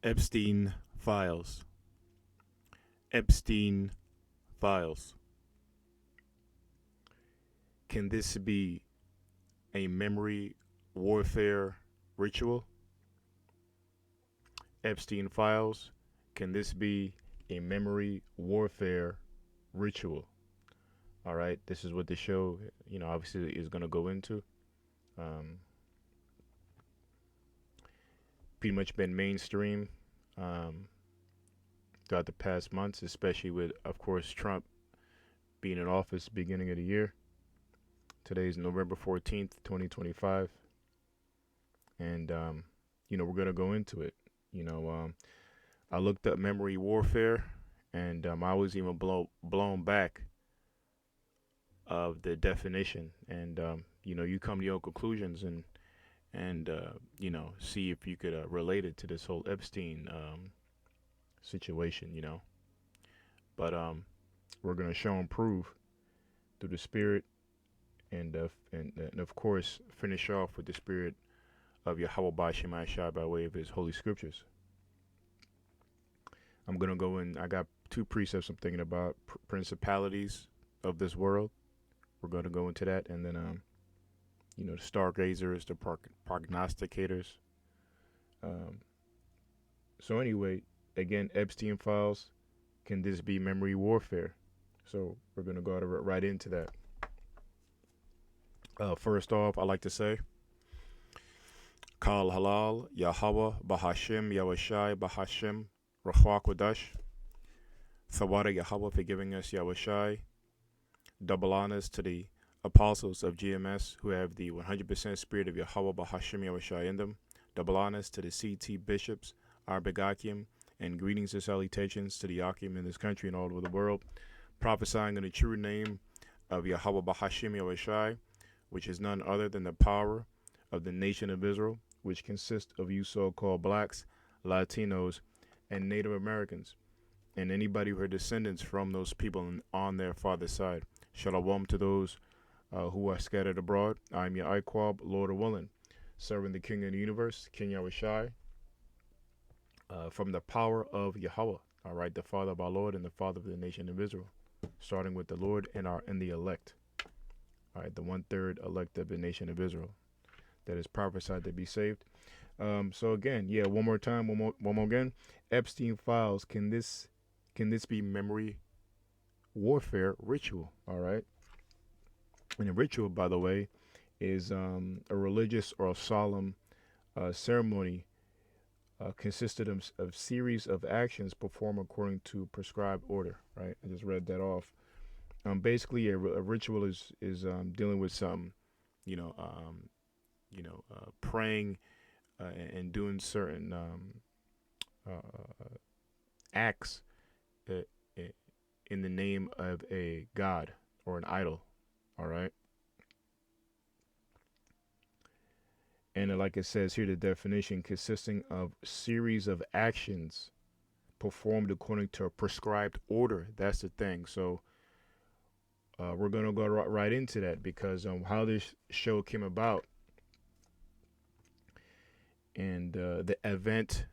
Epstein files. Epstein files. Can this be a memory warfare ritual? Epstein files. Can this be a memory warfare ritual? All right, this is what the show, obviously is going to go into. Um, Pretty much been mainstream um, throughout the past months, especially with, of course, Trump being in office beginning of the year. Today's November 14th, 2025. And, we're going to go into it. You know, I looked up memory warfare, and I was even blown back of the definition. And, you come to your own conclusions and see if you could relate it to this whole Epstein situation. But we're going to show and prove through the spirit and of course finish off with the spirit of Yahweh Bashim Shai by way of his holy scriptures. I'm going to go in. I got two precepts I'm thinking about: principalities of this world. We're going to go into that, and then the stargazers, the prognosticators. Um, so anyway, again, Epstein files. Can this be memory warfare? So we're going to go right into that. First off, I like to say, Kal Halal, Yahweh, Bahashim, Yahushai, Bahashim, Rahwa Kodash. Thawada Yahweh for giving us Yahushai. Double honors to the apostles of GMS who have the 100% spirit of Yahweh, Bahashim, Yahushai in them. Double honors to the CT bishops, our Begakim, and greetings and salutations to the Yakim in this country and all over the world, prophesying in the true name of Yahweh, Bahashim, Yahushai, which is none other than the power of the nation of Israel, which consists of you so-called blacks, Latinos, and Native Americans, and anybody who are descendants from those people on their father's side. Shalom to those who are scattered abroad. I am your Iquab, Lord of Willing, serving the King of the universe, King Yahushai, from the power of Yahweh, all right, the Father of our Lord and the Father of the nation of Israel, starting with the Lord and the elect. All right, the 1/3 elect of the nation of Israel that is prophesied to be saved. So again, one more time, one more again. Epstein files. Can this be memory warfare ritual? All right, and a ritual, by the way, is a religious or a solemn ceremony consisted of series of actions performed according to prescribed order. Right, I just read that off. Basically, a ritual is dealing with some, praying and doing certain acts uh, in the name of a god or an idol. All right, and like it says here, the definition consisting of series of actions performed according to a prescribed order. That's the thing. So we're going to go right into that because how this show came about and the event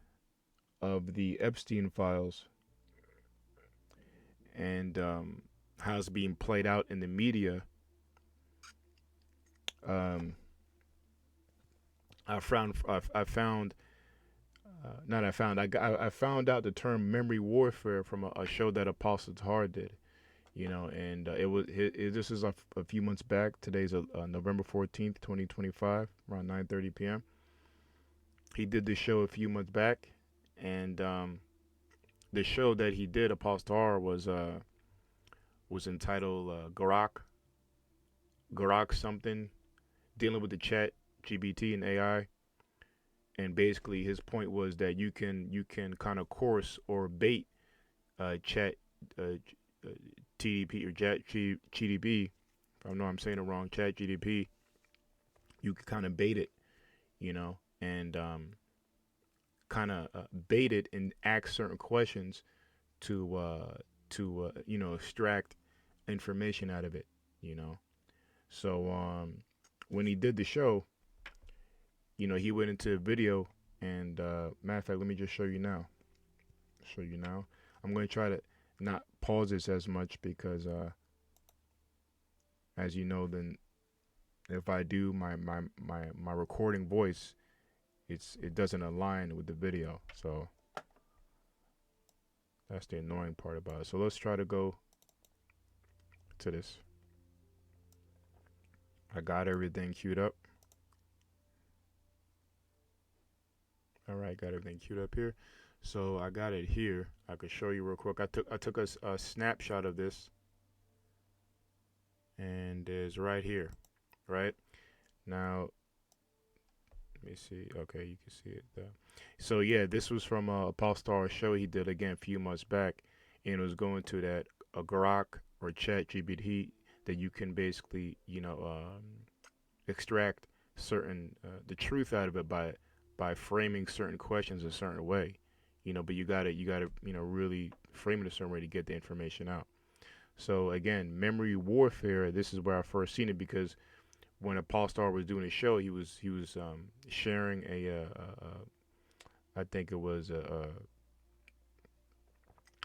of the Epstein files and how it's being played out in the media. I found not I found I found out the term memory warfare from a show that Apostle Tahar did. And this is a few months back. Today's November 14th, 2025, around 9:30 p.m. He did this show a few months back, and the show that he did, Apostle Tahar, was entitled Garak something, dealing with the chat, GBT, and AI. And basically, his point was that you can kind of course or bait chat TDP or chat GDP. If I know I'm saying it wrong, chat GDP. You can kind of bait it, and kind of bait it and ask certain questions to extract information out of it. So when he did the show, he went into a video And matter of fact, let me just show you now. I'm going to try to not pause this as much because, as you know, then if I do my recording voice, it doesn't align with the video. So that's the annoying part about it. So let's try to go to this. I got everything queued up. All right, got everything queued up here. So I got it here. I could show you real quick. I took a snapshot of this, and it's right here. Right now, let me see. Okay, you can see it. So yeah, this was from a Paul Star show he did again a few months back, and it was going to that a Grok or Chat GPT that you can basically extract certain the truth out of it by framing certain questions a certain way, but you gotta really frame it a certain way to get the information out. So again, memory warfare. This is where I first seen it because when Paul Star was doing his show, he was sharing I think it was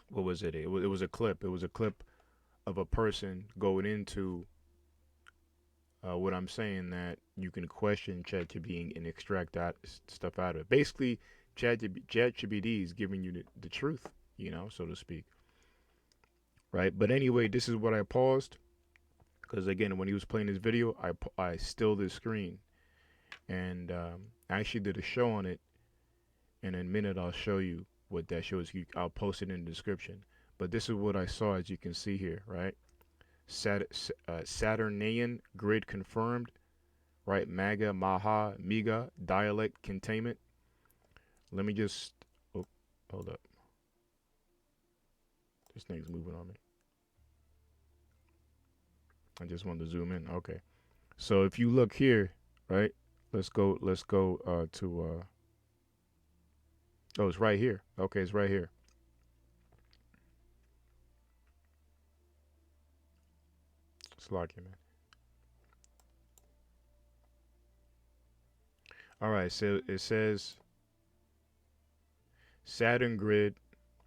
what was it? It was a clip. It was a clip of a person going into what I'm saying, that you can question ChatGPT and extract that stuff out of it. Basically, ChatGPT is giving you the truth, so to speak, right? But anyway, this is what I paused because again, when he was playing this video, I stilled his screen and I actually did a show on it. And in a minute, I'll show you what that shows. I'll post it in the description. But this is what I saw, as you can see here, right? Saturnian grid confirmed, right? Maga, Maha, Miga, dialect containment. Let me just, oh, hold up. This thing's moving on me. I just wanted to zoom in. Okay. So if you look here, right? Let's go to, oh, it's right here. Okay, it's right here. Slack you, man. All right, so it says Saturn grid.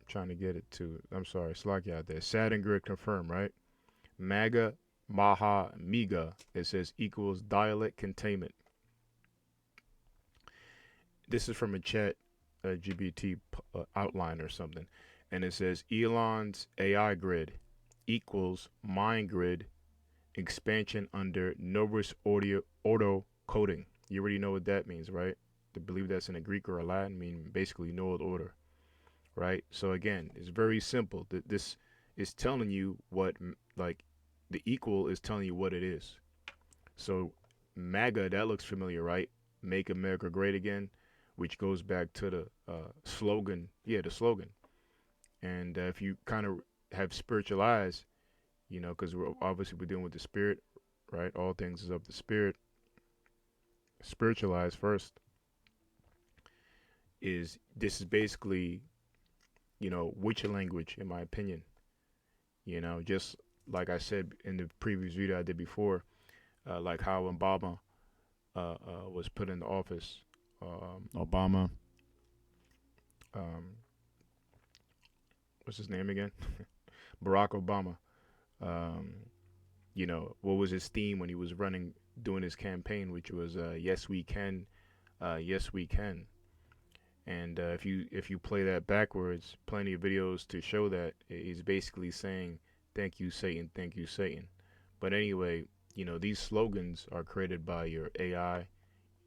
I'm trying to get it to. I'm sorry, Slack you out there. Saturn grid confirmed, right? Maga, Maha, Miga. It says equals dialect containment. This is from a chat GBT outline or something, and it says Elon's AI grid equals mind grid expansion under Novus auto coding. You already know what that means, right? To believe that's in a Greek or a Latin, mean basically no order, right? So again, it's very simple. This is telling you what, like, the equal is telling you what it is. So MAGA, that looks familiar, right? Make America Great Again, which goes back to the slogan. Yeah, the slogan. And if you kind of have spiritual eyes, because we're dealing with the spirit, right? All things is of the spirit. Spiritualized first is this is basically witcher language, in my opinion. Just like I said in the previous video I did before, like how Obama was put in the office. Obama, um, what's his name again? Barack Obama. Um, what was his theme when he was doing his campaign, which was "Yes we can, yes we can." And if you play that backwards, plenty of videos to show that he's basically saying, "Thank you, Satan. Thank you, Satan." But anyway, these slogans are created by your AI,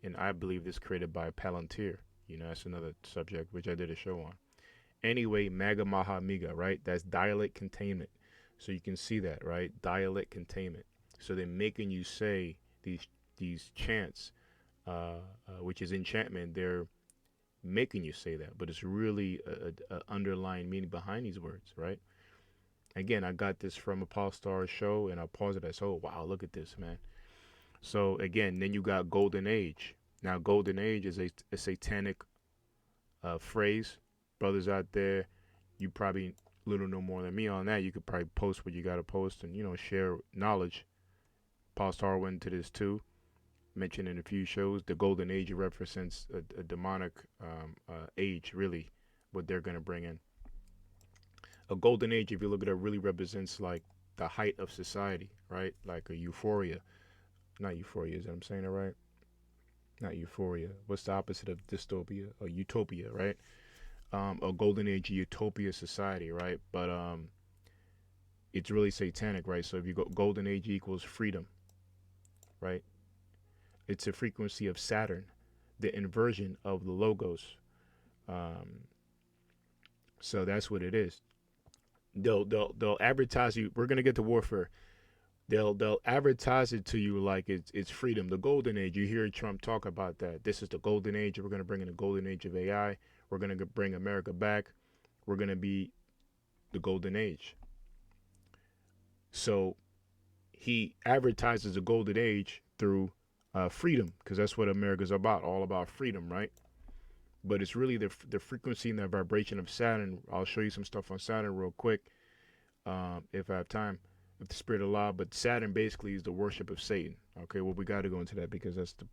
and I believe this created by Palantir. That's another subject which I did a show on. Anyway, Maga Maha Miga, right? That's dialect containment. So you can see that, right? Dialect containment. So they're making you say these chants, which is enchantment. They're making you say that, but it's really a underlying meaning behind these words, right? Again, I got this from a Paul Star show, and I paused it. I said, "Oh wow, look at this, man." So again, then you got Golden Age. Now, Golden Age is a satanic phrase. Brothers out there, you probably little know more than me on that. You could probably post what you got to post and share knowledge. Paul Star went into this too. mentioned in a few shows. The golden age represents a demonic age, really, what they're going to bring in. A golden age, if you look at it, really represents like the height of society, right? Like a euphoria. Not euphoria, is that I'm saying it right? Not euphoria. What's the opposite of dystopia? Or utopia, right? A golden age utopia society, right? But it's really satanic, right? So if you go golden age equals freedom, right? It's a frequency of Saturn, the inversion of the logos. Um, so that's what it is. They'll advertise you. We're gonna get to warfare. They'll advertise it to you like it's freedom, the golden age. You hear Trump talk about that. This is the golden age. We're gonna bring in the golden age of AI. We're gonna bring America back. We're gonna be the golden age. So he advertises the golden age through freedom, because that's what America's about, all about freedom, right? But it's really the frequency and the vibration of Saturn. I'll show you some stuff on Saturn real quick, if I have time, if the spirit allow. But Saturn basically is the worship of Satan. Okay, well, we got to go into that because that's the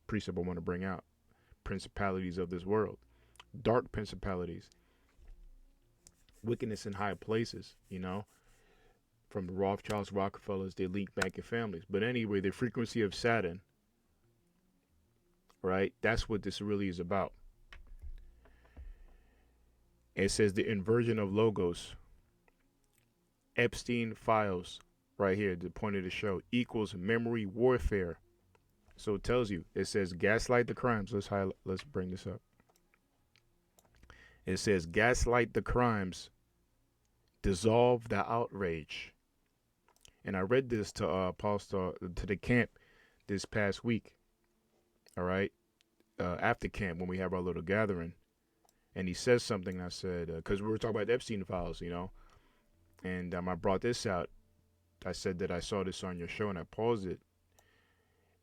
precept I want to bring out. Principalities of this world, dark principalities, wickedness in high places, from the Rothschilds, Rockefellers, they link back in families. But anyway, the frequency of Saturn, right? That's what this really is about. It says the inversion of logos, Epstein files, right here, the point of the show, equals memory warfare. So it tells you, it says gaslight the crimes. Let's bring this up. It says gaslight the crimes, dissolve the outrage. And I read this to Pastor, to the camp this past week. All right, after camp when we have our little gathering, and he says something. I said, because we were talking about the Epstein files, and I brought this out. I said that I saw this on your show, and I paused it.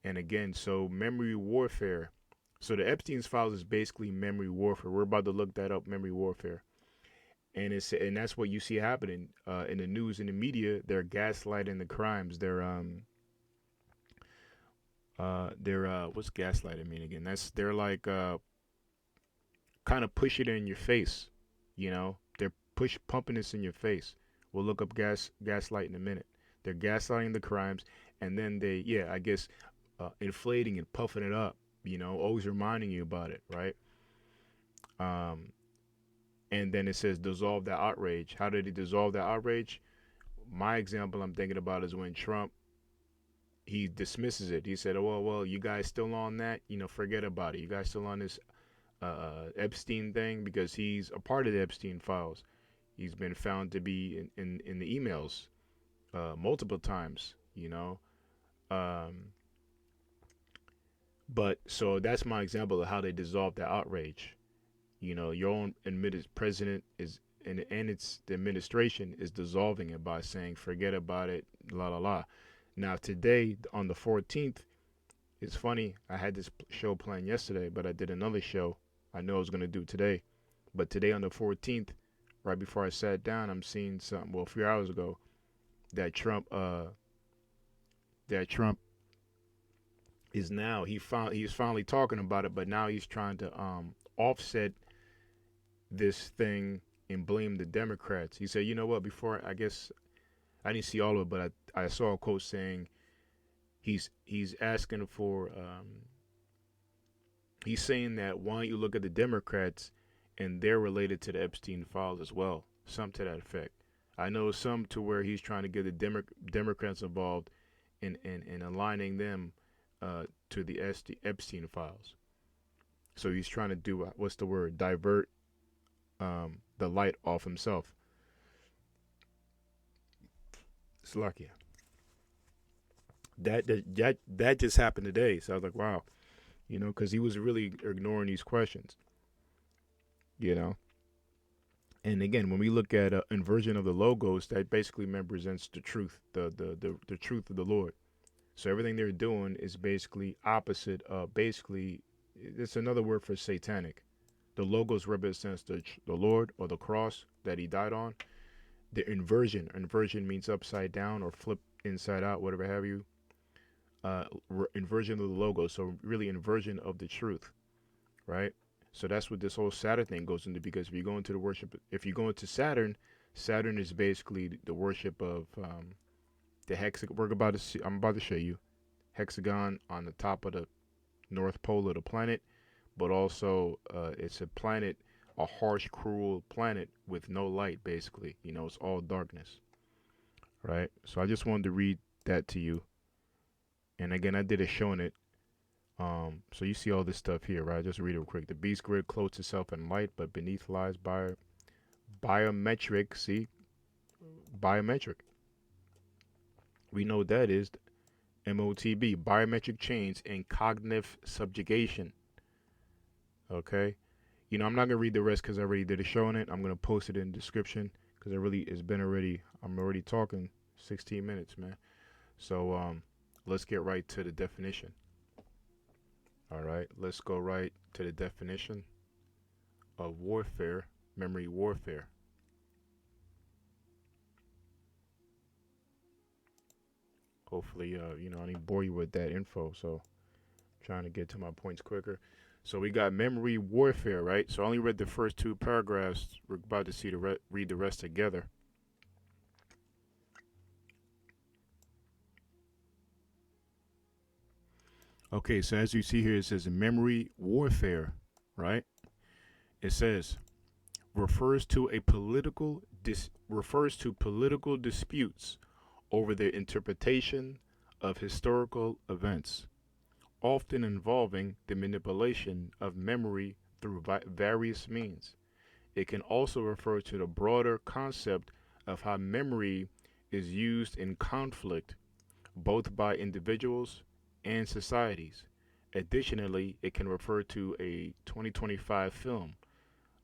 And again, so memory warfare. So the Epstein's files is basically memory warfare. We're about to look that up, memory warfare. And that's what you see happening in the news, in the media. They're gaslighting the crimes. They're what's gaslighting mean again? They're like kind of push it in your face, They're pumping this in your face. We'll look up gaslight in a minute. They're gaslighting the crimes, and then I guess inflating and puffing it up, always reminding you about it, right? And then it says dissolve the outrage. How did he dissolve the outrage? My example I'm thinking about is when Trump, he dismisses it. He said, "Oh well, you guys still on that? Forget about it. You guys still on this Epstein thing, because he's a part of the Epstein files. He's been found to be in the emails multiple times, But so that's my example of how they dissolve the outrage. Your own admitted president is, and it's the administration is dissolving it by saying, forget about it, la la la. Now today on the 14th, it's funny. I had this show planned yesterday, but I did another show. I know I was gonna do today, but today on the 14th, right before I sat down, I'm seeing something. Well, a few hours ago, that Trump is now he's finally talking about it, but now he's trying to offset this thing and blame the Democrats. He said, you know what? Before, I guess I didn't see all of it, but I saw a quote saying he's asking for he's saying that why don't you look at the Democrats, and they're related to the Epstein files as well, some to that effect. I know some to where he's trying to get the Democrats involved in aligning them to the Epstein files. So he's trying to do what's the word? Divert the light off himself. It's lucky. That just happened today. So I was like, wow, because he was really ignoring these questions, you know. And again, when we look at inversion of the logos, that basically represents the truth, the truth of the Lord. So everything they're doing is basically opposite of, basically, it's another word for satanic. The logos represents the Lord, or the cross that he died on. The inversion means upside down or flip inside out, whatever have you. inversion of the logo. So really inversion of the truth, right? So that's what this whole Saturn thing goes into, because if you go into the worship, if you go into Saturn, Saturn is basically the worship of the hexagon. I'm about to show you hexagon on the top of the north pole of the planet, but also it's a planet, a harsh, cruel planet with no light. Basically, it's all darkness, right? So I just wanted to read that to you, and again, I did a showing it. So you see all this stuff here, right? Just read it real quick. The beast grid clothes itself in light, but beneath lies biometric. See, biometric. We know what that is. MOTB, biometric change and cognitive subjugation. Okay. I'm not gonna read the rest because I already did a show on it. I'm gonna post it in the description because I'm already talking 16 minutes, man. So let's get right to the definition. All right, let's go right to the definition of warfare, memory warfare. Hopefully, I didn't bore you with that info. So I'm trying to get to my points quicker. So we got memory warfare, right? So I only read the first two paragraphs. We're about to see read the rest together. Okay, so as you see here, it says memory warfare, right? It says refers to political disputes over the interpretation of historical events, often involving the manipulation of memory through various means. It can also refer to the broader concept of how memory is used in conflict, both by individuals and societies. Additionally, it can refer to a 2025 film,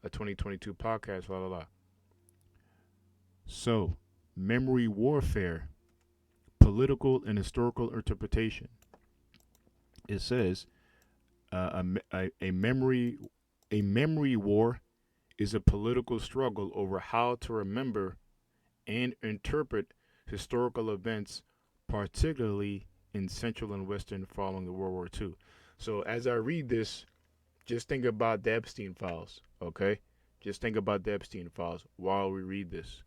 a 2022 podcast, blah, blah, blah. So, memory warfare, political and historical interpretation. It says a memory war is a political struggle over how to remember and interpret historical events, particularly in Central and Western following the World War II. So as I read this, just think about the Epstein files, okay? Just think about the Epstein files while we read this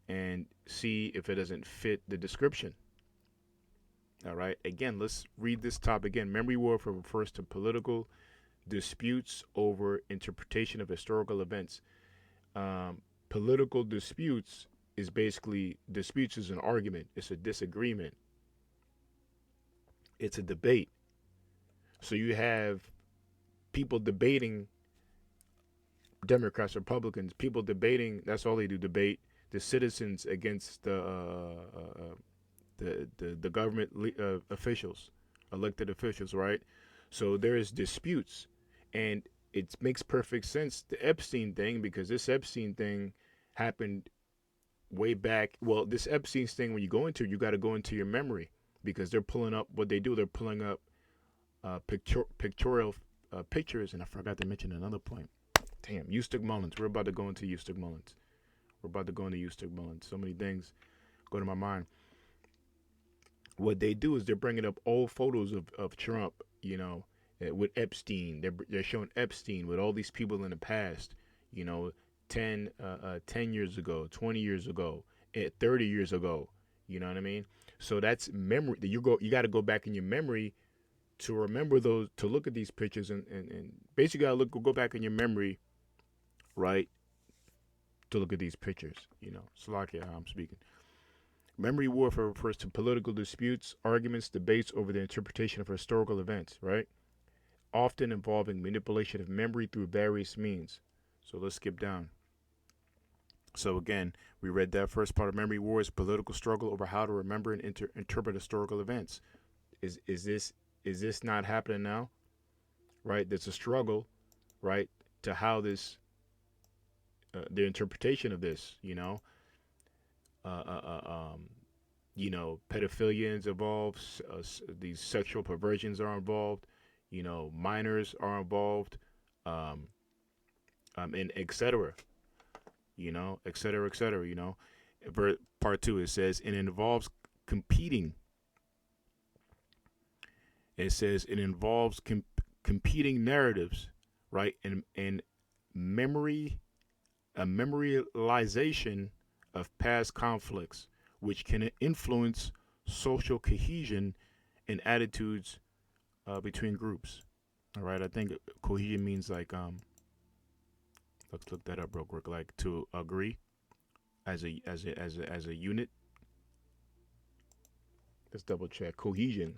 and see if it doesn't fit the description. All right. Again, let's read this top again. Memory warfare refers to political disputes over interpretation of historical events. Political disputes is basically disputes is an argument. It's a disagreement. It's a debate. So you have people debating, Democrats, Republicans, people debating. That's all they do, debate the citizens against the government officials, elected officials, right? So there is disputes, and it makes perfect sense, the Epstein thing, because this Epstein thing happened way back. Well, this Epstein thing, when you go into it, you got to go into your memory, because they're pulling up what they do. They're pulling up pictorial pictures, and I forgot to mention another point. Damn, Eustace Mullins. We're about to go into Eustace Mullins. So many things go to my mind. What they do is they're bringing up old photos of Trump, with Epstein. They're showing Epstein with all these people in the past, 10 years ago, 20 years ago, 30 years ago. You know what I mean? So that's memory. You got to go back in your memory to remember those, to look at these pictures, and basically go back in your memory, right, to look at these pictures. Slovakia, how I'm speaking. Memory warfare refers to political disputes, arguments, debates over the interpretation of historical events, right? Often involving manipulation of memory through various means. So let's skip down. So again, we read that first part of memory war is political struggle over how to remember and interpret historical events. Is this not happening now? Right? There's a struggle, right, to how this the interpretation of this, pedophilia is involved, these sexual perversions are involved, minors are involved, and etc. etc. Part 2, it says, and it involves competing It says it involves competing narratives, right? And memory, a memorialization of past conflicts, which can influence social cohesion and attitudes between groups. All right, I think cohesion means like let's look that up real quick. Like to agree as a unit. Let's double check cohesion.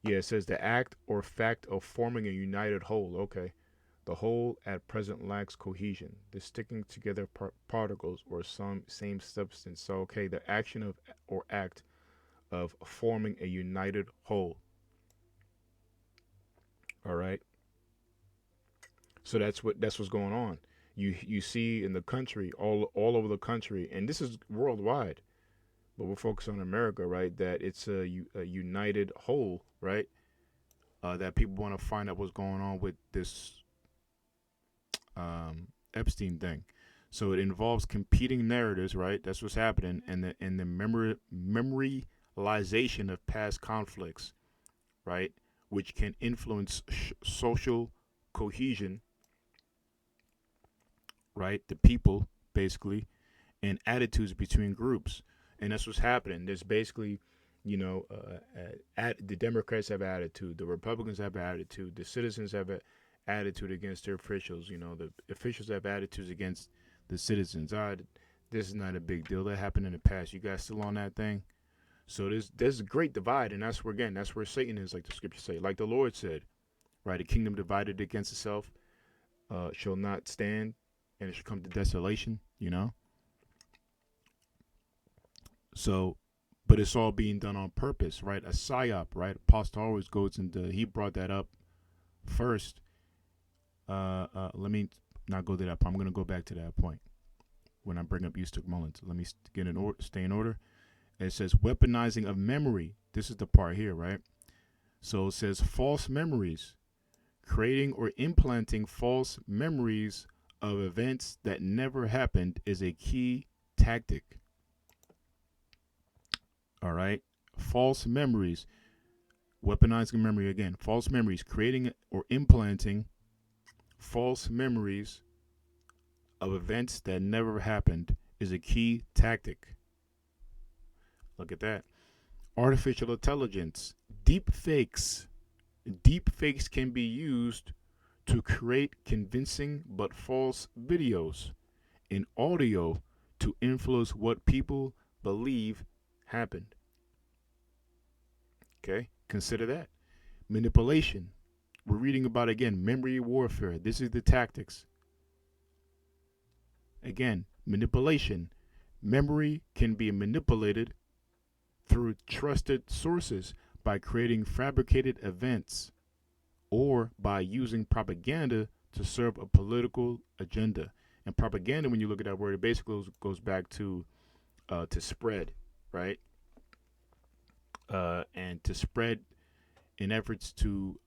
Yeah, it says the act or fact of forming a united whole. Okay. The whole at present lacks cohesion. The sticking together particles or some same substance. So, okay, the action of or act of forming a united whole. All right. So that's what's going on. You see in the country, all over the country, and this is worldwide, but we're focused on America, right? That it's a united whole, right? That people want to find out what's going on with this Epstein thing. So it involves competing narratives, right? That's what's happening, and the memorialization of past conflicts, right? Which can influence social cohesion, right? The people, basically, and attitudes between groups, and that's what's happening. There's basically, the Democrats have attitude, the Republicans have attitude, the citizens have a attitude against their officials. The officials have attitudes against the citizens. This is not a big deal. That happened in the past. You guys still on that thing? So there's a great divide, and that's where Satan is, like the scriptures say, like the Lord said, right? A kingdom divided against itself shall not stand, and it shall come to desolation. So, but it's all being done on purpose, right? A psyop, right? Apostle always goes into. He brought that up first. Let me not go to that point. I'm going to go back to that point when I bring up Eustace Mullins. Let me get in order, stay in order. It says weaponizing of memory. This is the part here, right? So it says false memories, creating or implanting false memories of events that never happened is a key tactic. All right. False memories, weaponizing memory again. False memories, creating or implanting false memories of events that never happened is a key tactic. Look at that. Artificial intelligence, deep fakes. Deep fakes can be used to create convincing but false videos and audio to influence what people believe happened. Okay, consider that. Manipulation. We're reading about, again, memory warfare. This is the tactics. Again, manipulation. Memory can be manipulated through trusted sources by creating fabricated events or by using propaganda to serve a political agenda. And propaganda, when you look at that word, it basically goes back to spread, right? And to spread in efforts to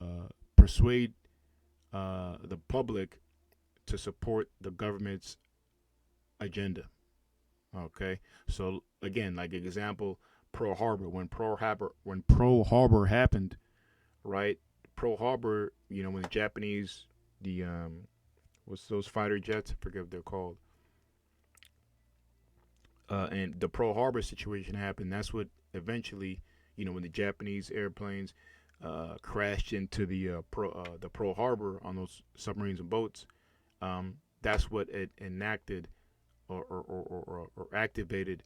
persuade the public to support the government's agenda. Okay, so again, like example, Pearl Harbor. When Pearl Harbor happened, right? Pearl Harbor, when the Japanese, the what's those fighter jets? I forget what they're called. And the Pearl Harbor situation happened. That's what eventually, when the Japanese airplanes crashed into the Pearl Harbor on those submarines and boats. That's what it enacted or activated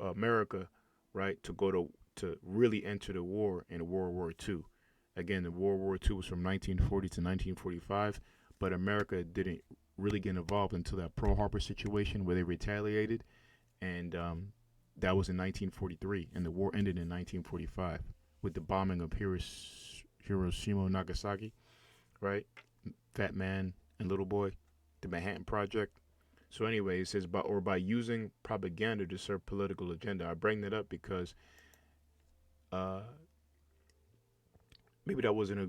America, right, to go to really enter the war in World War II. Again, the World War II was from 1940 to 1945, but America didn't really get involved until that Pearl Harbor situation where they retaliated, and that was in 1943, and the war ended in 1945 with the bombing of Hiroshima and Nagasaki, right? Fat Man and Little Boy, the Manhattan Project. So anyway, it says by using propaganda to serve political agenda. I bring that up because maybe that wasn't a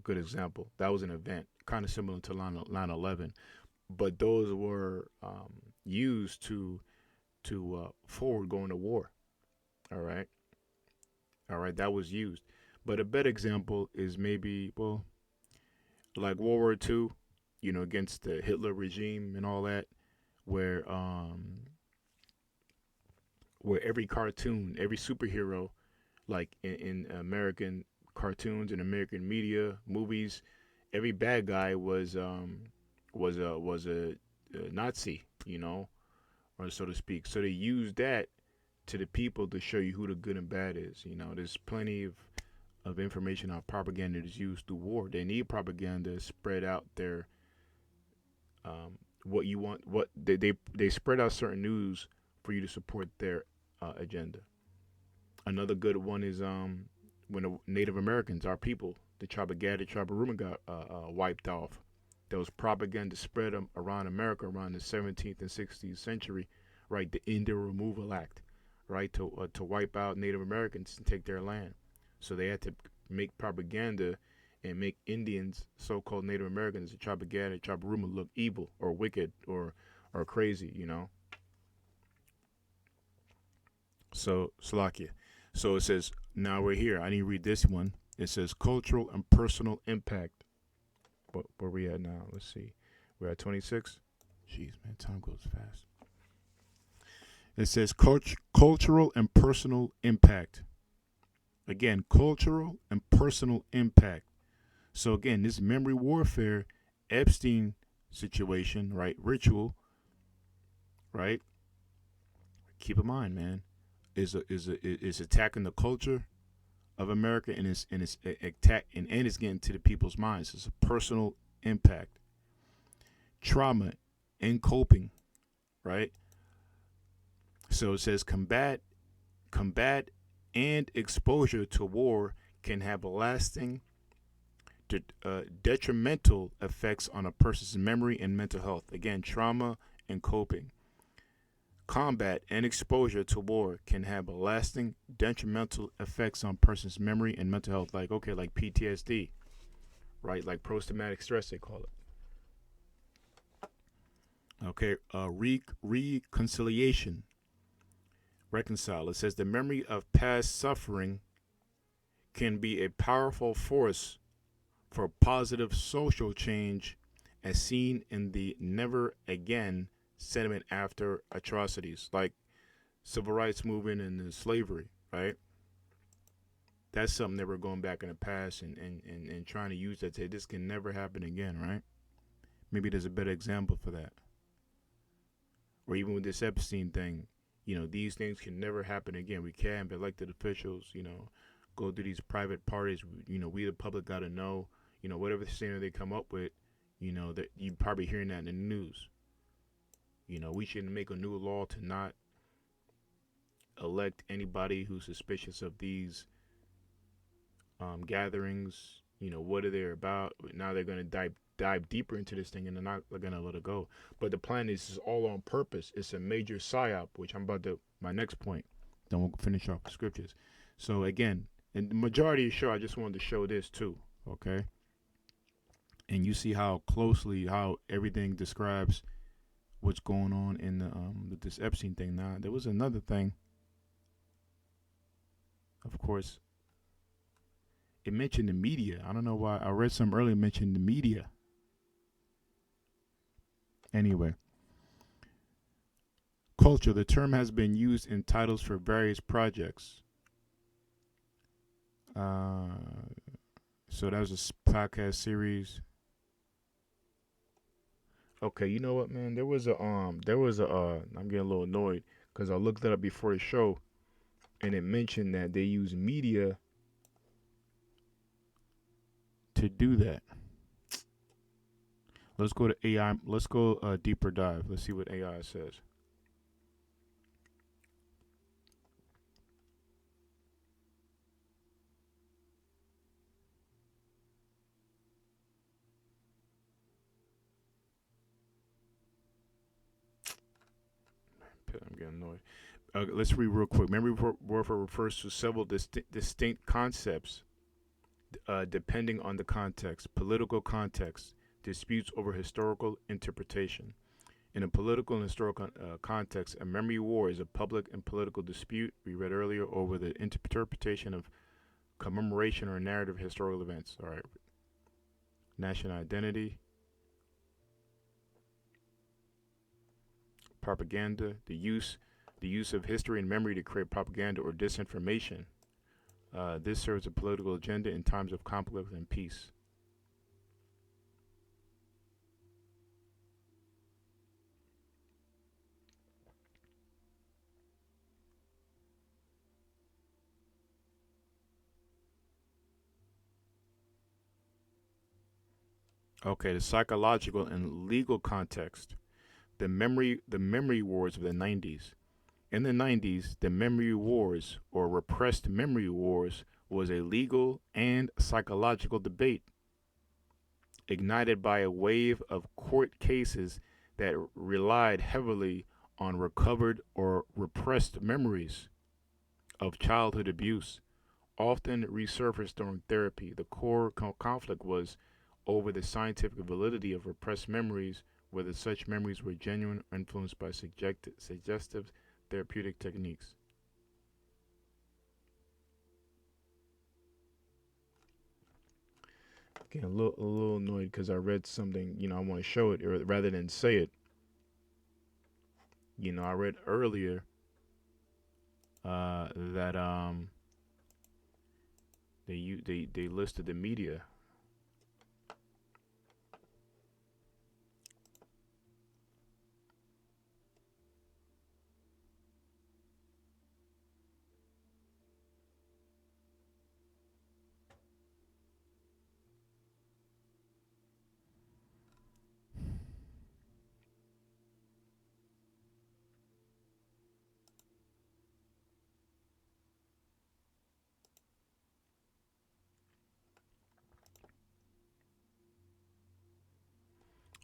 good example. That was an event kind of similar to 9/11, but those were used to forward going to war. All right, All right, that was used. But a better example is maybe, well, like World War II, against the Hitler regime and all that, where where every cartoon, every superhero, like in American cartoons and American media, movies, every bad guy was a Nazi, or so to speak. So they use that to the people to show you who the good and bad is. There's plenty of information how propaganda is used through war. They need propaganda to spread out their what you want. What they spread out certain news for you to support their agenda. Another good one is when the Native Americans, our people, the tribe of Gad, the tribe of Reuben, got wiped off. There was propaganda spread around America around the 17th and 16th century, right? The Indian Removal Act, right, to wipe out Native Americans and take their land. So they had to make propaganda and make Indians, so-called Native Americans, the tribe of Gad, the tribe of Reuben, look evil or wicked or crazy. So Slovakia. So it says, now we're here. I need to read this one. It says cultural and personal impact. Where we at now? Let's see. We're at 26. Jeez, man, time goes fast. It says cultural and personal impact. Again, cultural and personal impact. So again, this memory warfare, Epstein situation, right? Ritual, right? Keep in mind, man, is attacking the culture of America, and it's attack and it's getting to the people's minds. It's a personal impact, trauma, and coping, right? So it says combat, and exposure to war can have lasting detrimental effects on a person's memory and mental health. Again, trauma and coping. Combat and exposure to war can have lasting detrimental effects on a person's memory and mental health. Like PTSD, right? Like post-traumatic stress, they call it. Okay, reconciliation. Reconcile. It says the memory of past suffering can be a powerful force for positive social change, as seen in the never again sentiment after atrocities like civil rights movement and slavery, right? That's something that we're going back in the past and trying to use that to say this can never happen again, right? Maybe there's a better example for that. Or even with this Epstein thing, these things can never happen again. We can't, elected officials, go to these private parties. We the public got to know, whatever standard they come up with, that you're probably hearing that in the news. We shouldn't make a new law to not elect anybody who's suspicious of these gatherings. What are they about? Now they're going to dive deeper into this thing, and they're not going to let it go. But the plan is all on purpose. It's a major psyop, which I'm about to, my next point. Then we'll finish off the scriptures. So again, in the majority of the show, I just wanted to show this too, okay? And you see how everything describes what's going on in with this Epstein thing. Now, there was another thing. Of course, it mentioned the media. I don't know why. I read some earlier mentioned the media. Anyway, culture. The term has been used in titles for various projects. So that was a podcast series. Okay, you know what, man? There was a I'm getting a little annoyed because I looked it up before the show, and it mentioned that they use media to do that. Let's go to AI. Let's go deeper dive. Let's see what AI says. I'm getting annoyed. Let's read real quick. Memory warfare refers to several distinct concepts depending on the context, political context, disputes over historical interpretation. In a political and historical context, a memory war is a public and political dispute we read earlier over the interpretation of commemoration or narrative of historical events. All right. National identity, propaganda, the use of history and memory to create propaganda or disinformation. This serves a political agenda in times of conflict and peace. Okay, the psychological and legal context. The memory wars of the 90s. In the 90s, the memory wars or repressed memory wars was a legal and psychological debate ignited by a wave of court cases that relied heavily on recovered or repressed memories of childhood abuse, often resurfaced during therapy. The core conflict was over the scientific validity of repressed memories, whether such memories were genuine or influenced by suggestive therapeutic techniques. Getting a little annoyed because I read something, I want to show it rather than say it. I read earlier that they listed the media.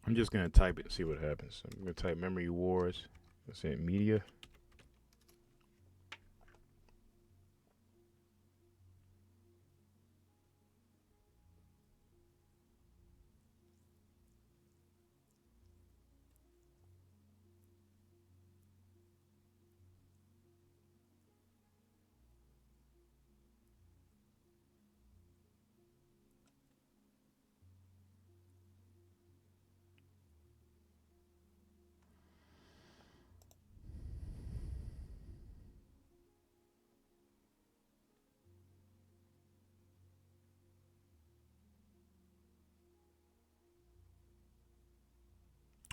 I'm just gonna type it and see what happens. I'm gonna type memory wars. Let's say media.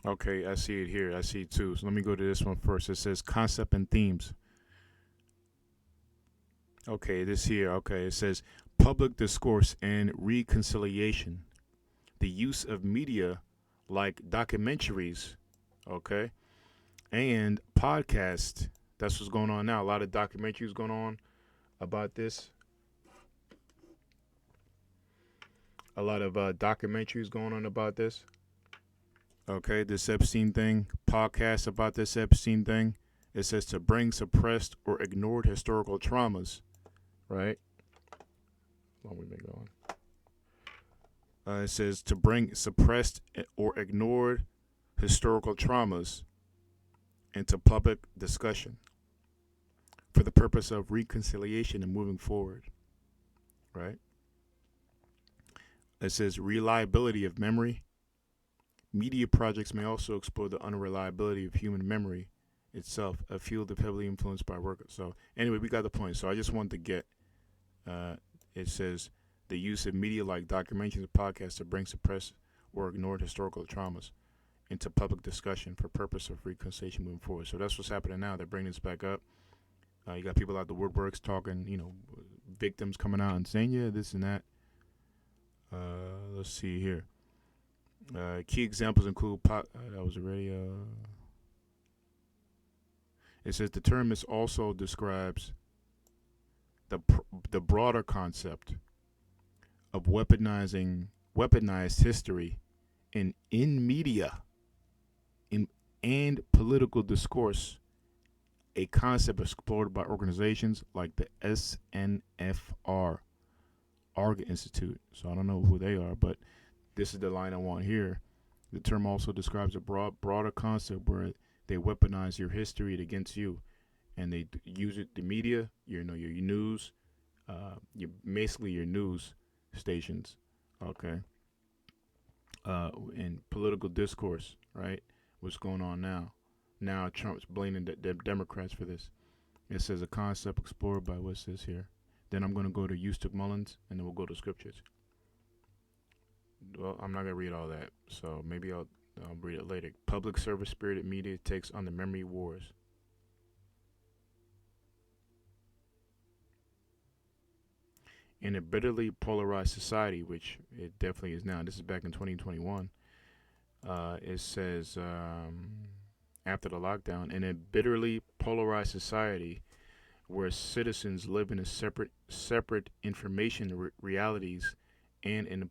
Okay, I see it here. I see it too. So let me go to this one first. It says concept and themes. Okay, this here. Okay, it says public discourse and reconciliation. The use of media like documentaries, okay, and podcasts. That's what's going on now. A lot of documentaries going on about this. A lot of documentaries going on about this. Okay, this Epstein thing, podcast about this Epstein thing. It says to bring suppressed or ignored historical traumas, right? Long we been going. It says to bring suppressed or ignored historical traumas into public discussion for the purpose of reconciliation and moving forward, right? It says reliability of memory. Media projects may also explore the unreliability of human memory itself, a field of heavily influenced by work. So anyway, we got the point. So I just wanted to get. It says the use of media like documentaries and podcasts to bring suppressed or ignored historical traumas into public discussion for purpose of reconciliation moving forward. So that's what's happening now. They're bringing this back up. You got people out the woodworks talking, victims coming out and saying, yeah, this and that. Let's see here. Key examples include that was already. It says the term is also describes the broader concept of weaponized history in media and political discourse, a concept explored by organizations like the SNFR, Arga Institute. So I don't know who they are, but this is the line I want here. The term also describes a broader concept where they weaponize your history against you, and they use it. The media, your news, basically your news stations, okay, and political discourse, right? What's going on now? Now Trump's blaming the Democrats for this. It says a concept explored by what's this here. Then I'm going to go to Eustace Mullins, and then we'll go to scriptures. Well, I'm not going to read all that, so maybe I'll read it later. Public service spirited media takes on the memory wars. In a bitterly polarized society, which it definitely is now, this is back in 2021, it says after the lockdown, in a bitterly polarized society where citizens live in a separate information realities, and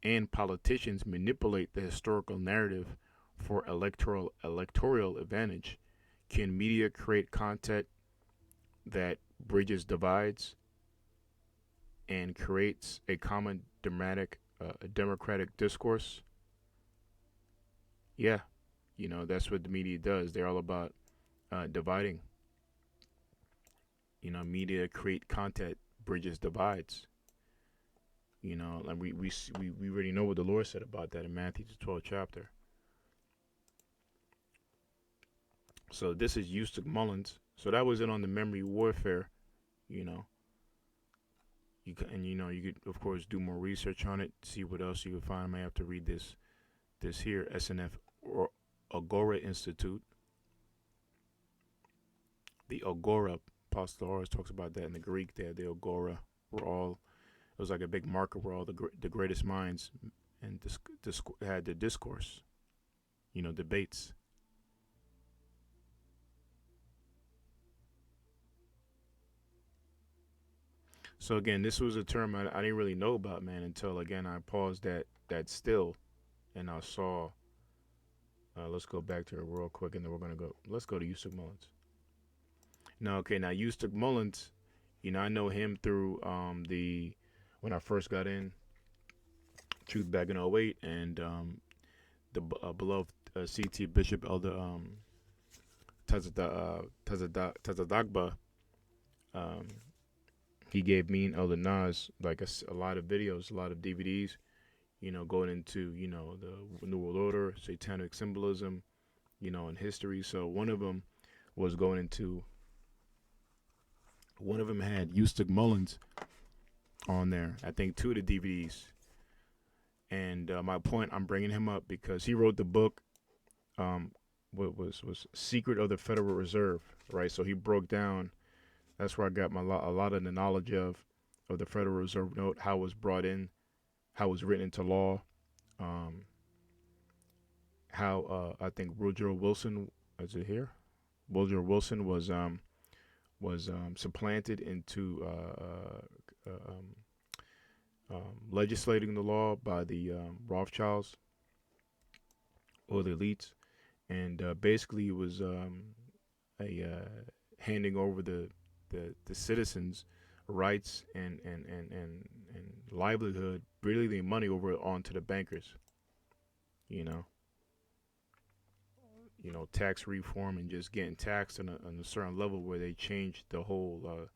and politicians manipulate the historical narrative for electoral advantage, can media create content that bridges divides and creates a common democratic discourse? Yeah, that's what the media does. They're all about dividing. Media create content bridges divides. And we already know what the Lord said about that in Matthew the 12th chapter. So this is Eustace Mullins. So that was it on the memory warfare. You know, you could of course do more research on it, see what else you could find. I may have to read this here, SNF or Agora Institute. The Agora, Apostle always talks about that in the Greek. There, the Agora were all. It was like a big marker where all the greatest minds and had the discourse, debates. So again, this was a term I didn't really know about, man, until again I paused that still, and I saw. Let's go back to it real quick, and then we're gonna go. Let's go to Eustace Mullins. Now Eustace Mullins, I know him through the when I first got in Truth back in '08, and the beloved CT Bishop Elder Tazadagba. Um, he gave me and Elder Nas like a lot of videos, a lot of DVDs, going into, the New World Order, satanic symbolism, and history. So one of them had Eustace Mullins on there. I think two of the DVDs. And my point, I'm bringing him up because he wrote the book, what was Secret of the Federal Reserve, right? So he broke down. That's where I got a lot of the knowledge of the Federal Reserve Note, how it was brought in, how it was written into law, how I think Woodrow Wilson, is it here? Woodrow Wilson was supplanted into legislating the law by the Rothschilds or the elites, and basically it was a handing over the citizens' rights and livelihood, really the money over onto the bankers. You know, tax reform and just getting taxed on a certain level where they changed the whole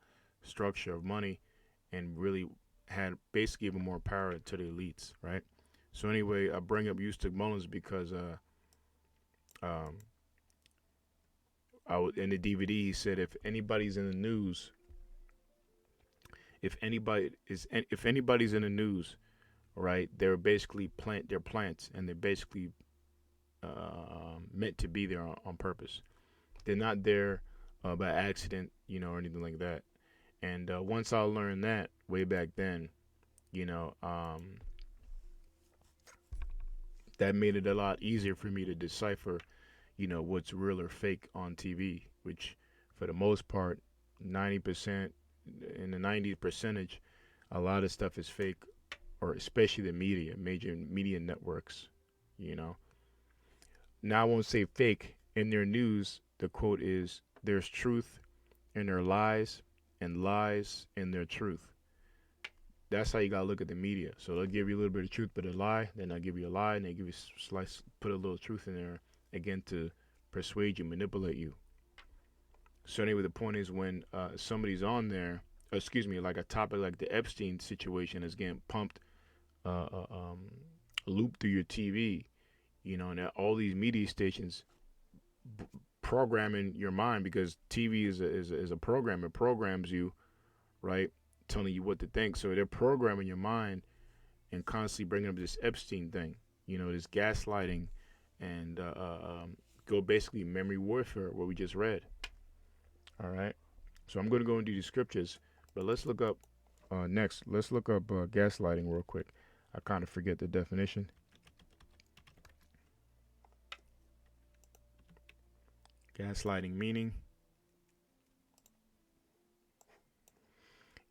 structure of money and really had basically even more power to the elites, right? So anyway, I bring up Eustace Mullins because um, in the DVD he said if anybody's in the news, if anybody's in the news, right, they're basically they're plants and they're basically meant to be there on purpose. They're not there by accident, or anything like that. And once I learned that way back then, you know, um, that made it a lot easier for me to decipher, what's real or fake on TV, which for the most part, 90%, in the 90 percentage, a lot of stuff is fake, or especially the media, major media networks, you know. Now I won't say fake. In their news, the quote is, "There's truth in their lies, and lies in their truth." That's how you gotta look at the media. So they'll give you a little bit of truth, but a lie. Then they'll give you a lie, and they give you slice, put a little truth in there again to persuade you, manipulate you. So anyway, the point is when somebody's on there, excuse me, like a topic like the Epstein situation is getting pumped, uh, uh, um, looped through your TV, and all these media stations b- programming your mind because TV is a program. It programs you, right, telling you what to think. So they're programming your mind and constantly bringing up this Epstein thing, this gaslighting, and go basically memory warfare, what we just read. All right. So I'm going to go into the scriptures, but let's look up next. Let's look up gaslighting real quick. I kind of forget the definition. Gaslighting meaning.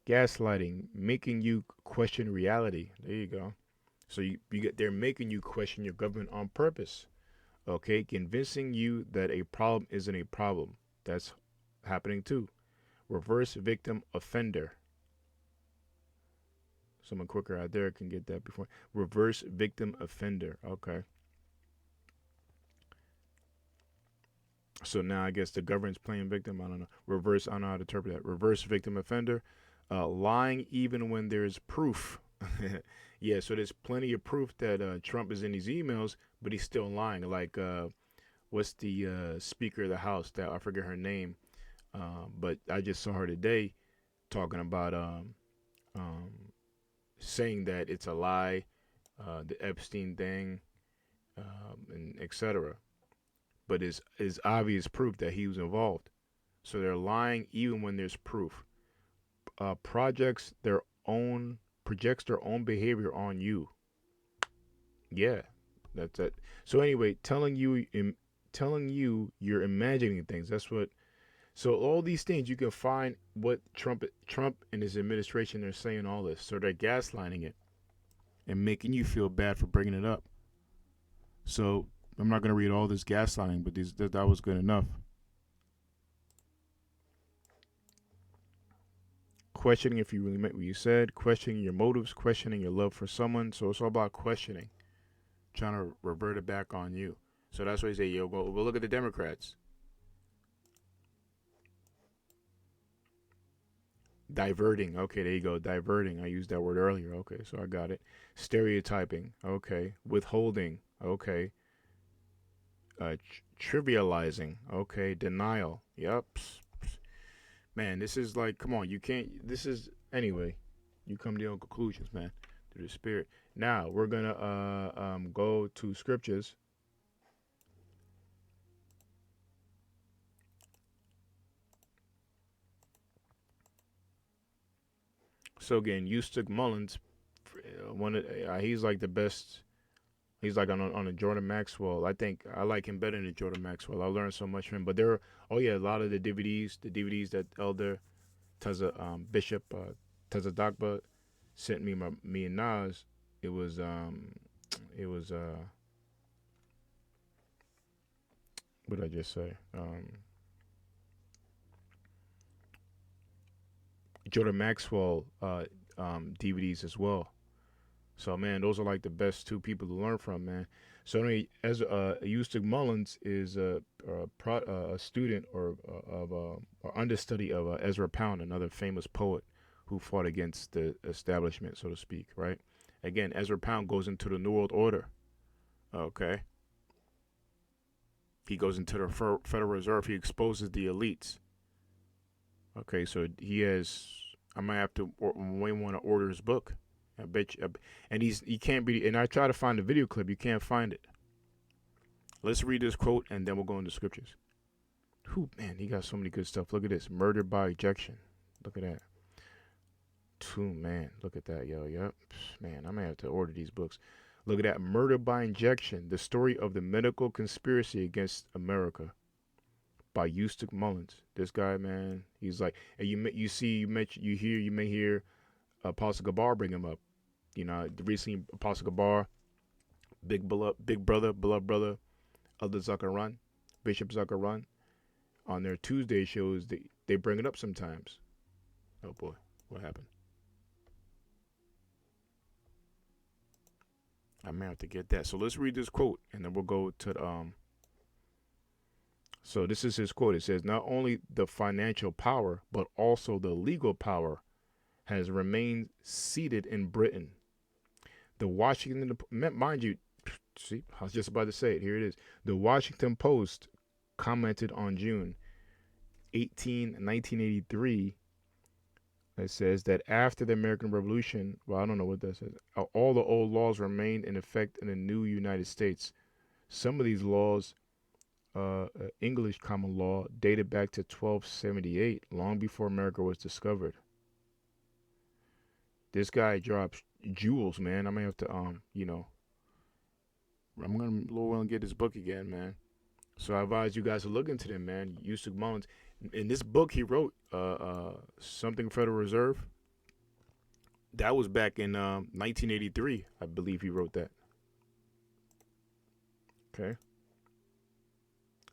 Gaslighting, making you question reality. There you go. So you get they're making you question your government on purpose. Okay, convincing you that a problem isn't a problem. That's happening too. Reverse victim offender. Someone quicker out there can get that before. Reverse victim offender. Okay. So now I guess the government's playing victim. I don't know. Reverse. I don't know how to interpret that. Reverse victim offender. Lying even when there's proof. Yeah. So there's plenty of proof that Trump is in these emails, but he's still lying. Like what's the Speaker of the House? That I forget her name. But I just saw her today talking about um, saying that it's a lie, the Epstein thing, and etc. But is obvious proof that he was involved. So they're lying even when there's proof. Projects their own projects their own behavior on you. Yeah, that's it. So anyway, telling you you're imagining things. That's what. So all these things you can find what Trump and his administration are saying all this. So they're gaslighting it and making you feel bad for bringing it up. So I'm not going to read all this gaslighting, but that was good enough. Questioning if you really meant what you said, questioning your motives, questioning your love for someone. So it's all about questioning, trying to revert it back on you. So that's why you say, yo, we'll look at the Democrats. Diverting. Okay, there you go. Diverting. I used that word earlier. Okay, so I got it. Stereotyping. Okay. Withholding. Okay. Trivializing. Okay. Denial. Yep. Man, this is like, come on. You can't. This is, anyway, you come to your own conclusions, man, through the Spirit. Now, we're going to go to scriptures. So, again, Eustace Mullins, he's like the best. He's like on a Jordan Maxwell. I think I like him better than Jordan Maxwell. I learned so much from him. But there are, oh yeah, a lot of the DVDs that Elder Bishop Tazadakba sent me and Nas. It was it was what did I just say? Jordan Maxwell DVDs as well. So man, those are like the best two people to learn from, man. So anyway, as Eustace Mullins is a student or understudy of Ezra Pound, another famous poet who fought against the establishment, so to speak. Right. Again, Ezra Pound goes into the New World Order. Okay. He goes into the Federal Reserve. He exposes the elites. Okay, so he has. I might have to. We want to order his book. I bet you. And he can't be. And I try to find the video clip. You can't find it. Let's read this quote and then we'll go into scriptures. Whew, man, he got so many good stuff. Look at this. Murder by ejection. Look at that. Man, look at that, yo. Yep. Man, I may have to order these books. Look at that. Murder by injection. The story of the medical conspiracy against America by Eustace Mullins. This guy, man, he's like, and you may hear Apostle Gabar bring him up. Recently Apostle Gabar, big brother, beloved brother, Elder Zuckerrun, Bishop Zuckerrun, on their Tuesday shows, they bring it up sometimes. Oh boy, what happened? I may have to get that. So let's read this quote, and then we'll go to the So this is his quote. It says, "Not only the financial power, but also the legal power has remained seated in Britain. The Washington, mind you, see, I was just about to say it. Here it is. The Washington Post commented on June 18, 1983. It says that after the American Revolution, well, I don't know what that says, all the old laws remained in effect in the new United States. Some of these laws, English common law, dated back to 1278, long before America was discovered." This guy drops jewels, man. I may have to, I'm gonna Lord willing get this book again, man. So I advise you guys to look into them, man. Yusuf Mullins. In this book, he wrote something Federal Reserve. That was back in 1983, I believe he wrote that. Okay.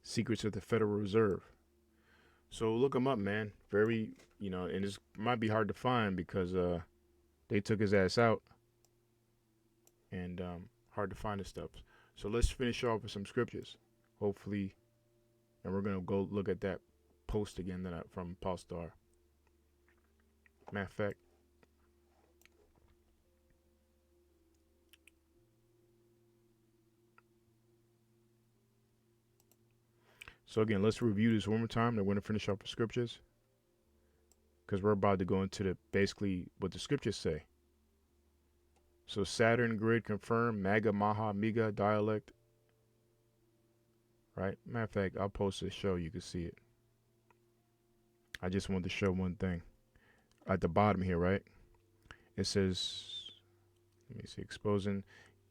Secrets of the Federal Reserve. So look him up, man. Very, and this might be hard to find because they took his ass out, and hard to find his stuff. So let's finish off with some scriptures, hopefully, and we're gonna go look at that post again that from Paul Star. Matter of fact, so again, let's review this one more time. Then we're gonna finish off the scriptures because we're about to go into the basically what the scriptures say. So Saturn grid confirmed, Maga Maha Miga dialect. Right? Matter of fact, I'll post this show. You can see it. I just want to show one thing. At the bottom here, right? It says, let me see, exposing.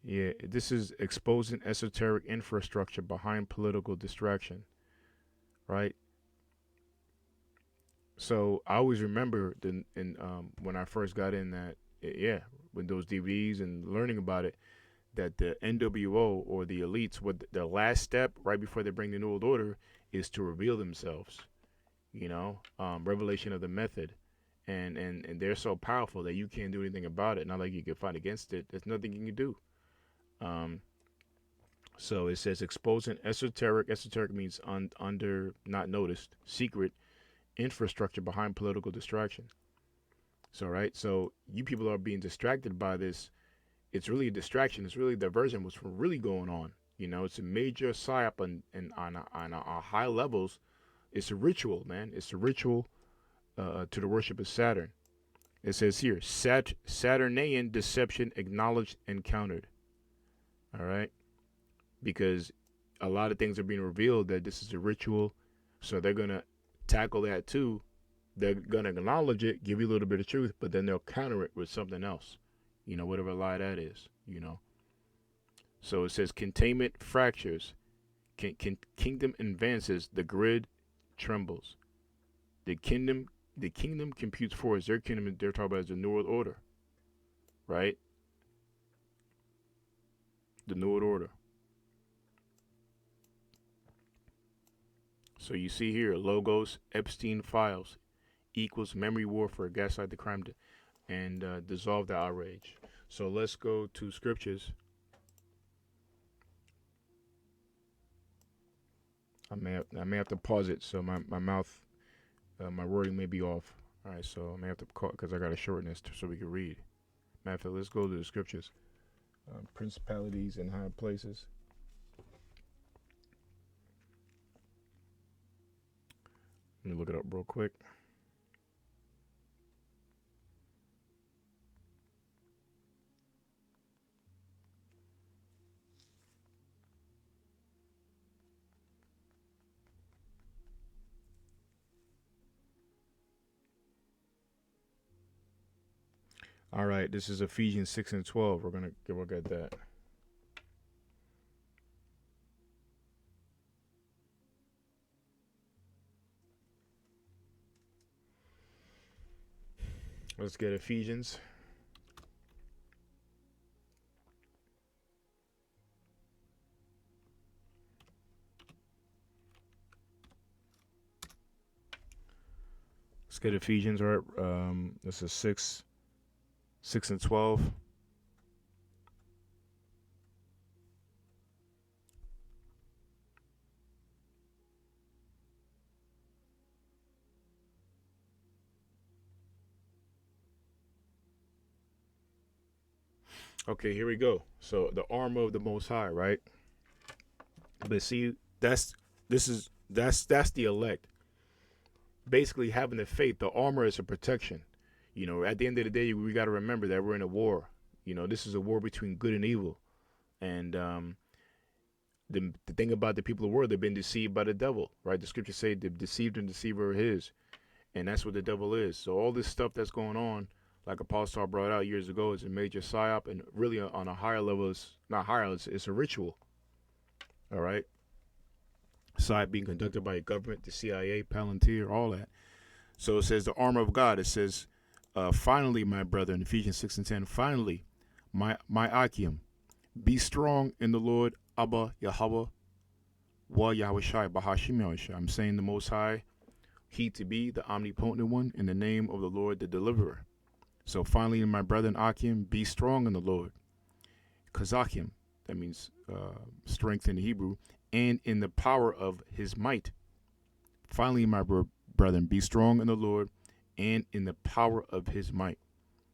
Yeah, this is exposing esoteric infrastructure behind political distraction. Right? So I always remember when I first got in that, yeah, with those DVDs and learning about it, that the NWO or the elites, what the last step right before they bring the New World Order is to reveal themselves. Revelation of the method, and they're so powerful that you can't do anything about it. Not like you can fight against it. There's nothing you can do. So it says exposing esoteric. Esoteric means under, not noticed, secret infrastructure behind political distraction. So right, so you people are being distracted by this. It's really a distraction. It's really diversion. What's really going on? It's a major psyop on high levels. It's a ritual, man. It's a ritual to the worship of Saturn. It says here, Saturnian deception acknowledged and countered. All right, because a lot of things are being revealed that this is a ritual, so they're gonna tackle that too. They're gonna acknowledge it, give you a little bit of truth, but then they'll counter it with something else. Whatever lie that is. So it says containment fractures, kingdom advances, the grid trembles. The kingdom computes for us. Their kingdom they're talking about is the New World Order, right? The New World Order. So you see here, logos, Epstein files equals memory warfare, gaslight the crime, and dissolve the outrage. So let's go to scriptures. I may have to pause it so my mouth, my wording may be off. All right, so I may have to call because I got to shorten this so we can read. Matter of fact, let's go to the scriptures. Principalities in high places. Let me look it up real quick. All right, this is Ephesians 6 and 12. We're going to look at that. Let's get Ephesians. Let's get Ephesians, all right? This is 6 and 12. Okay, here we go. So the armor of the Most High, right? But see, that's the elect. Basically, having the faith, the armor is a protection. At the end of the day, we got to remember that we're in a war. This is a war between good and evil. And the thing about the people of the world, they've been deceived by the devil, right? The scriptures say the deceived and deceiver are his. And that's what the devil is. So all this stuff that's going on, like Apostle brought out years ago, is a major psyop, and really on a higher level, it's not higher, it's a ritual. All right, psyop being conducted by a government, the CIA, Palantir, all that. So it says the armor of God. It says, finally, my brother, in Ephesians 6:10, finally, my Akim, be strong in the Lord, Abba Yahweh, Wa Yahweh Shai, Bahashim Yahweh Shai. I'm saying the Most High, He to be the omnipotent one, in the name of the Lord, the deliverer. So finally, my brethren, Akim, be strong in the Lord. Kazakim, that means strength in Hebrew, and in the power of his might. Finally, my brethren, be strong in the Lord and in the power of his might,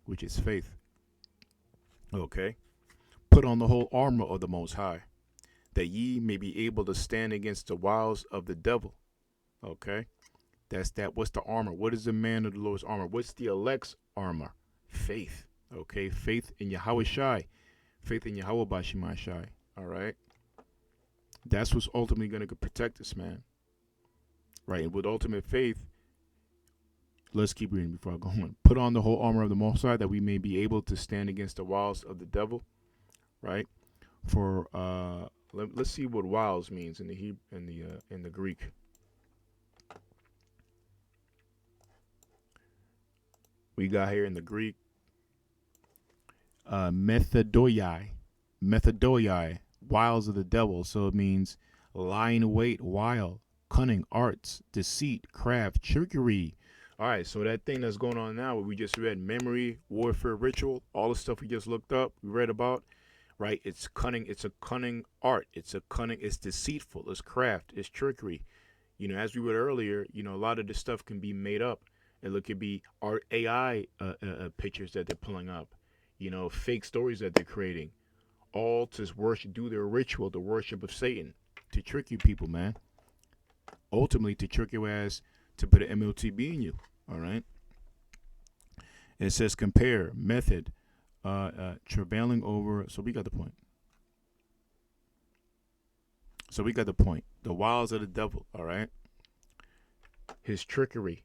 which is faith. Okay? Put on the whole armor of the Most High, that ye may be able to stand against the wiles of the devil. Okay? That's that. What's the armor? What is the man of the Lord's armor? What's the elect's armor? Faith. Okay? Faith in Yahweh Shai. Faith in Yahweh Bashimai Shai. All right? That's what's ultimately going to protect us, man. Right? And with ultimate faith, let's keep reading before I go on. Put on the whole armor of the Most High, that we may be able to stand against the wiles of the devil. Right? For let's see what wiles means in the in the Greek. We got here in the Greek methodoiai, wiles of the devil. So it means lying in wait, wile, cunning, arts, deceit, craft, trickery. All right, so that thing that's going on now, what we just read, memory, warfare, ritual, all the stuff we just looked up, we read about, right? It's cunning. It's a cunning art. It's deceitful. It's craft. It's trickery. As we read earlier, a lot of this stuff can be made up. And look, it could be art AI pictures that they're pulling up, fake stories that they're creating, all to worship, do their ritual, the worship of Satan, to trick you people, man. Ultimately, to trick your ass to put an MLTB in you. All right. It says compare method, travailing over. So we got the point. The wiles of the devil. All right. His trickery,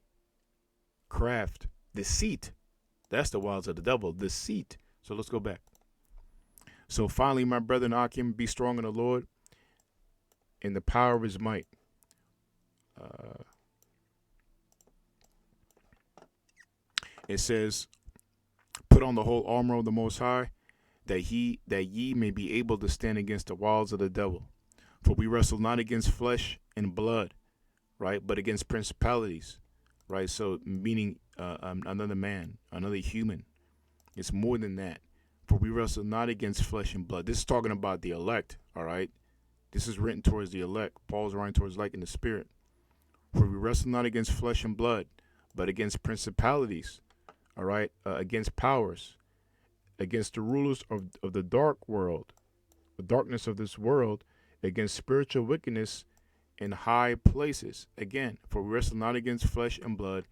craft, deceit. That's the wiles of the devil, deceit. So let's go back. So finally, my brethren, Akim, be strong in the Lord, in the power of his might. It says, put on the whole armor of the Most High, that ye may be able to stand against the wiles of the devil. For we wrestle not against flesh and blood, right, but against principalities, right? So meaning another man, another human. It's more than that. For we wrestle not against flesh and blood. This is talking about the elect, all right? This is written towards the elect. Paul's writing towards elect in the spirit. For we wrestle not against flesh and blood, but against principalities, all right? Against powers, against the rulers of the dark world, the darkness of this world, against spiritual wickedness in high places. Again, for we wrestle not against flesh and blood,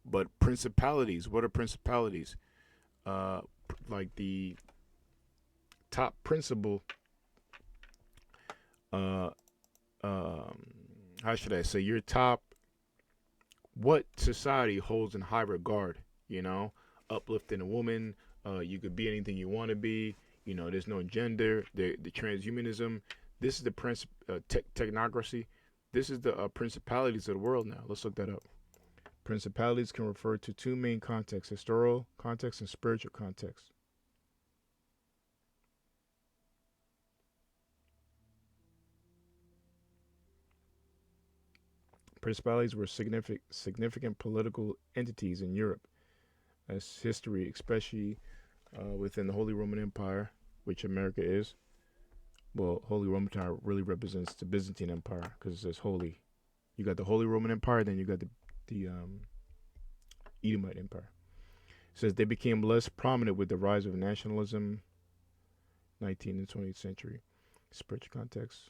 but principalities. What are principalities? Like the top principle, how should I say, your top, what society holds in high regard, uplifting a woman, you could be anything you want to be, there's no gender, the transhumanism, this is the technocracy, this is the principalities of the world now. Let's look that up. Principalities can refer to two main contexts, historical context and spiritual context. Principalities were significant political entities in Europe, as history, especially within the Holy Roman Empire, which America is. Well, Holy Roman Empire really represents the Byzantine Empire because it says holy. You got the Holy Roman Empire, then you got the Edomite Empire. It says they became less prominent with the rise of nationalism, 19th and 20th century spiritual context.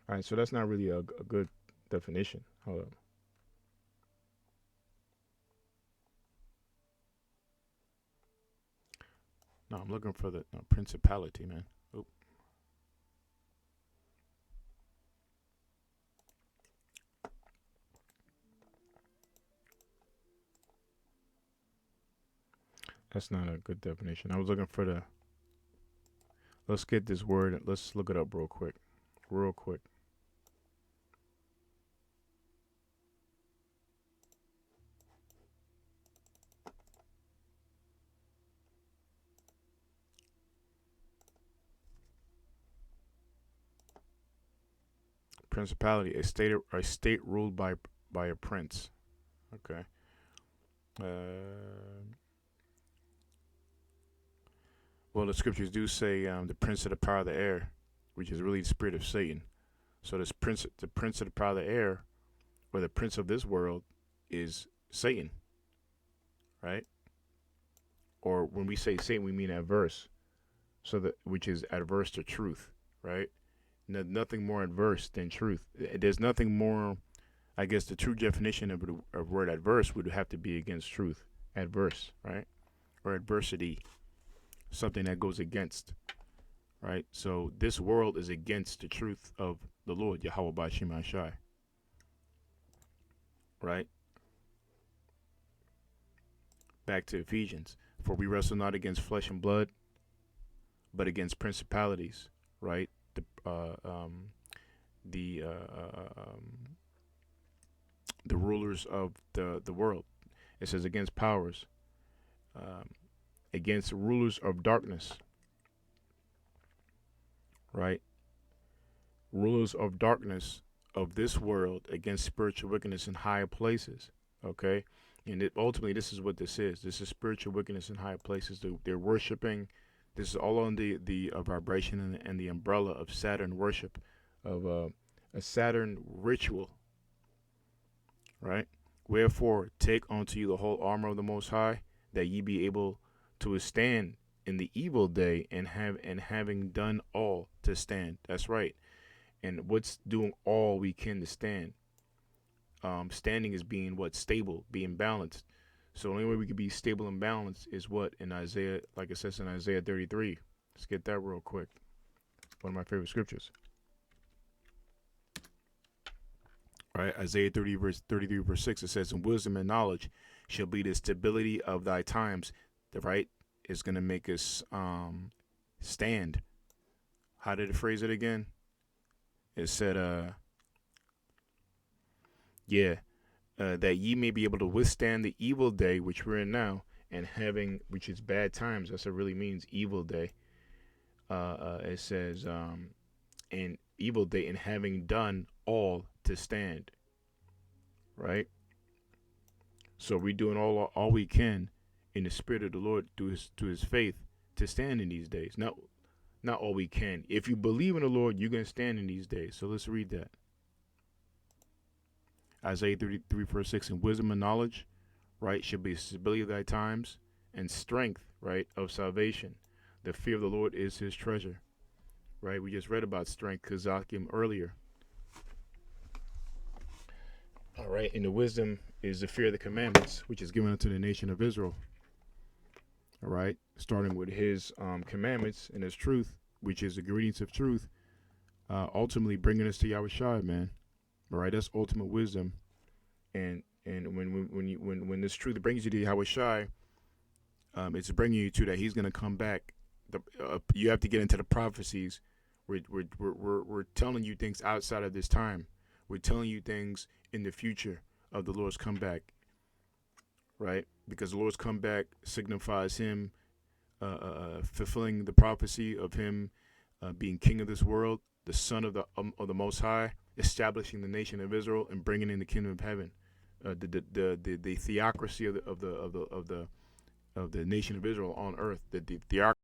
All right, so that's not really a good definition. Hold up. No, I'm looking for the principality, man. Oop. That's not a good definition. I was looking for the. Let's get this word. Let's look it up real quick. Real quick. Principality, a state ruled by a prince. Okay. Well, the scriptures do say the prince of the power of the air, which is really the spirit of Satan. So this the prince of the power of the air, or the prince of this world, is Satan, right? Or when we say Satan, we mean adverse. So that which is adverse to truth, right? Nothing more adverse than truth. There's nothing more. I guess the true definition of the word adverse would have to be against truth, adverse, right? Or adversity, something that goes against, right? So this world is against the truth of the Lord, Yahweh Bashim Shai, right? Back to Ephesians. For we wrestle not against flesh and blood, but against principalities, right? The rulers of the world. It says against powers, against rulers of darkness, right? Rulers of darkness of this world against spiritual wickedness in higher places. Okay, and ultimately, this is what this is. This is spiritual wickedness in higher places. They're worshiping. This is all on the vibration and the umbrella of Saturn worship, of a Saturn ritual. Right. Wherefore, take unto you the whole armor of the Most High, that ye be able to withstand in the evil day, and having done all to stand. That's right. And what's doing all we can to stand? Standing is being what? Stable, being balanced. So the only way we can be stable and balanced is what? In Isaiah, like it says in Isaiah 33. Let's get that real quick. One of my favorite scriptures. All right, Isaiah 33, verse 6, it says, "And wisdom and knowledge shall be the stability of thy times." The right is going to make us stand. How did it phrase it again? It said, that ye may be able to withstand the evil day, which we're in now, and having, which is bad times. That's what it really means, evil day. It says, and evil day, and having done all to stand. Right? So we're doing all we can in the spirit of the Lord through his faith to stand in these days. Not all we can. If you believe in the Lord, you're going to stand in these days. So let's read that. Isaiah 33, verse 6, "And wisdom and knowledge, right, should be stability of thy times, and strength, right, of salvation. The fear of the Lord is his treasure." Right? We just read about strength, Kazakim, earlier. All right. And the wisdom is the fear of the commandments, which is given unto the nation of Israel. All right. Starting with his commandments and his truth, which is the ingredients of truth, ultimately bringing us to Yahushua, man. All right. That's ultimate wisdom. And when this truth brings you to Yahushua, it's bringing you to that he's going to come back. You have to get into the prophecies. We're telling you things outside of this time. We're telling you things in the future of the Lord's comeback, right? Because the Lord's comeback signifies him fulfilling the prophecy of him being king of this world, the son of the Most High, establishing the nation of Israel and bringing in the kingdom of heaven, the theocracy of the nation of Israel on earth, the theocracy